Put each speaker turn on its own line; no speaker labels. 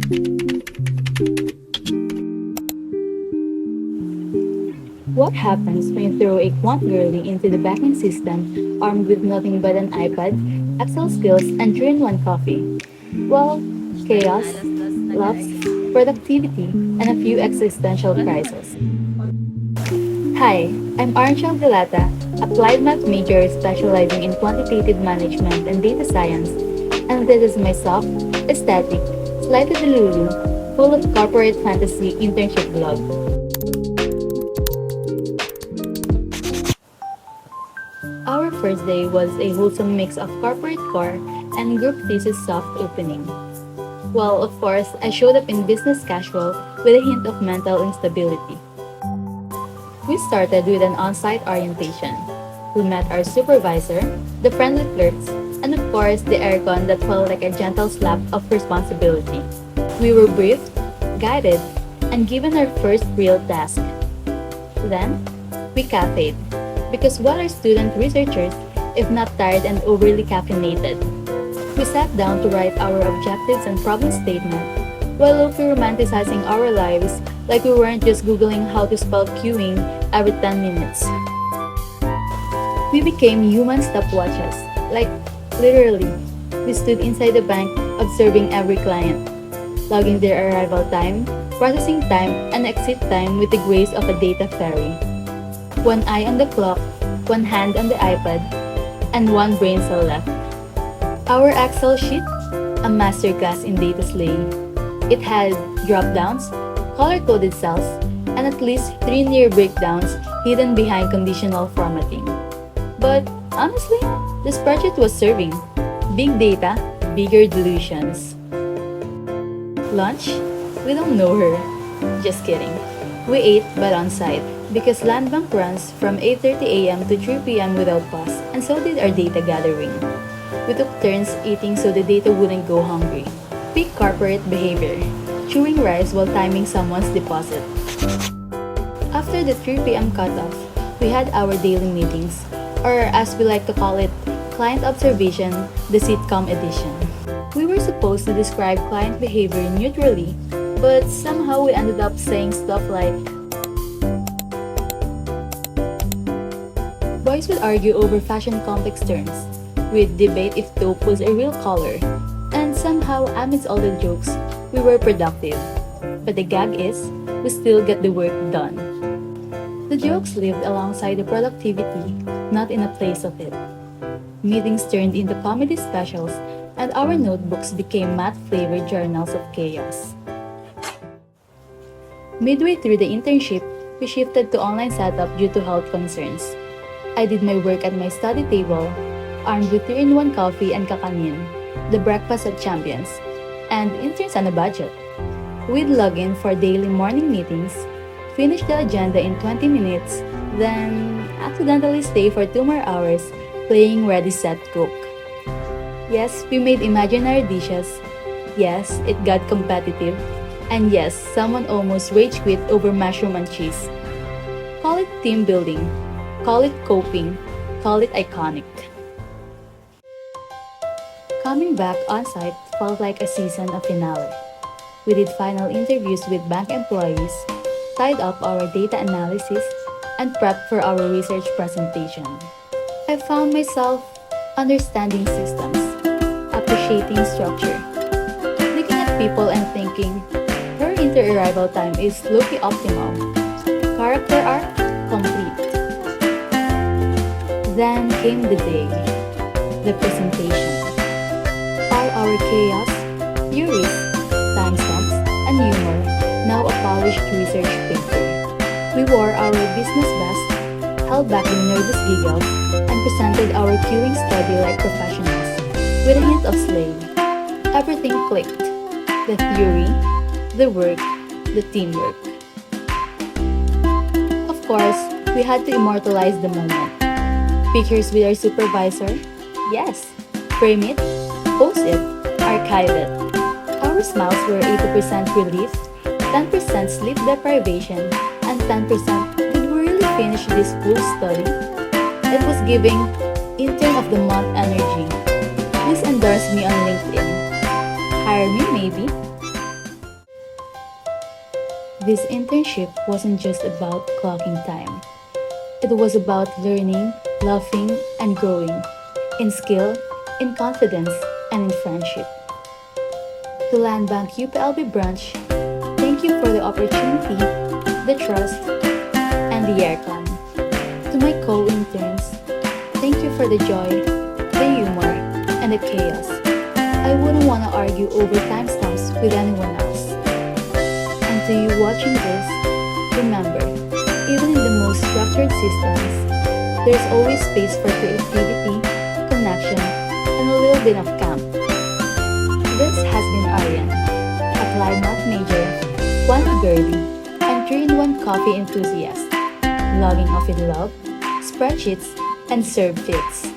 What happens when you throw a quant girly into the banking system armed with nothing but an iPad, Excel skills, and 3-in-1 coffee? Well, chaos, laughs, productivity, and a few existential crises. Hi, I'm Arian Diolata, applied math major specializing in quantitative management and data science, and this is my soft, aesthetic, slightly delulu, full of corporate fantasy internship blog. Our first day was a wholesome mix of corporate core and group thesis soft opening. Well, of course, I showed up in business casual with a hint of mental instability. We started with an on-site orientation. We met our supervisor, the friendly clerks, and of course the aircon that felt like a gentle slap of responsibility. We were briefed, guided, and given our first real task. Then, we cafed, because what are student researchers if not tired and overly caffeinated? We sat down to write our objectives and problem statement, while low-key romanticizing our lives like we weren't just googling how to spell queuing every 10 minutes. We became human stopwatches, like literally. We stood inside the bank observing every client, logging their arrival time, processing time, and exit time with the grace of a data fairy. One eye on the clock, one hand on the iPad, and one brain cell left. Our Excel sheet, a masterclass in data slaying. It had drop-downs, color-coded cells, and at least 3 near breakdowns hidden behind conditional formatting. But honestly, the spreadsheet was serving big data, bigger delusions. Lunch? We don't know her. Just kidding. We ate but on site because Landbank runs from 8:30 a.m. to 3 p.m. without pause, and so did our data gathering. We took turns eating so the data wouldn't go hungry. Peak corporate behavior, chewing rice while timing someone's deposit. After the 3 p.m. cutoff, we had our daily meetings, or as we like to call it, client observation, the sitcom edition. We were supposed to describe client behavior neutrally, but somehow we ended up saying stuff like, boys would argue over fashion complex terms. We'd debate if taupe was a real color. And somehow, amidst all the jokes, we were productive. But the gag is, we still get the work done. The jokes lived alongside the productivity, not in a place of it. Meetings turned into comedy specials, and our notebooks became math-flavored journals of chaos. Midway through the internship, we shifted to online setup due to health concerns. I did my work at my study table, armed with 3-in-1 coffee and kakanin, the breakfast of champions, and interns on a budget. We'd log in for daily morning meetings, finish the agenda in 20 minutes, then accidentally stay for 2 more hours playing Ready Set Cook. Yes, we made imaginary dishes. Yes, it got competitive. And yes, someone almost rage quit over mushroom and cheese. Call it team building, call it coping, call it iconic. Coming back on-site felt like a season of finale. We did final interviews with bank employees, tied up our data analysis, and prepped for our research presentation. I found myself understanding systems, appreciating structure, looking at people and thinking, her inter-arrival time is low-key optimal. Character arc complete. Then came the day, the presentation. All our chaos, theories, timestamps, and humor, now a polished research paper. We wore our business best, held back the nervous giggles, and presented our queuing study like professionals, with a hint of slay. Everything clicked. The theory, the work, the teamwork. Of course, we had to immortalize the moment. Pictures with our supervisor? Yes. Frame it, post it, archive it. Our smiles were 80% relief, 10% sleep deprivation, and 10% did we really finish this full study? It was giving intern of the month energy. Please endorse me on LinkedIn. Hire me maybe. This internship wasn't just about clocking time. It was about learning, laughing, and growing in skill, in confidence, and in friendship. To Landbank UPLB branch, thank you for the opportunity, the trust, and the aircon. To my co-interns, thank you for the joy, the humor, and the chaos. I wouldn't want to argue over timestamps with anyone else. And to you watching this, remember, even in the most structured systems, there's always space for creativity, connection, and a little bit of camp. This has been Arian, applied math major, quant girly, and 3-in-1 coffee enthusiast, logging off in love, spreadsheets, and serve fits.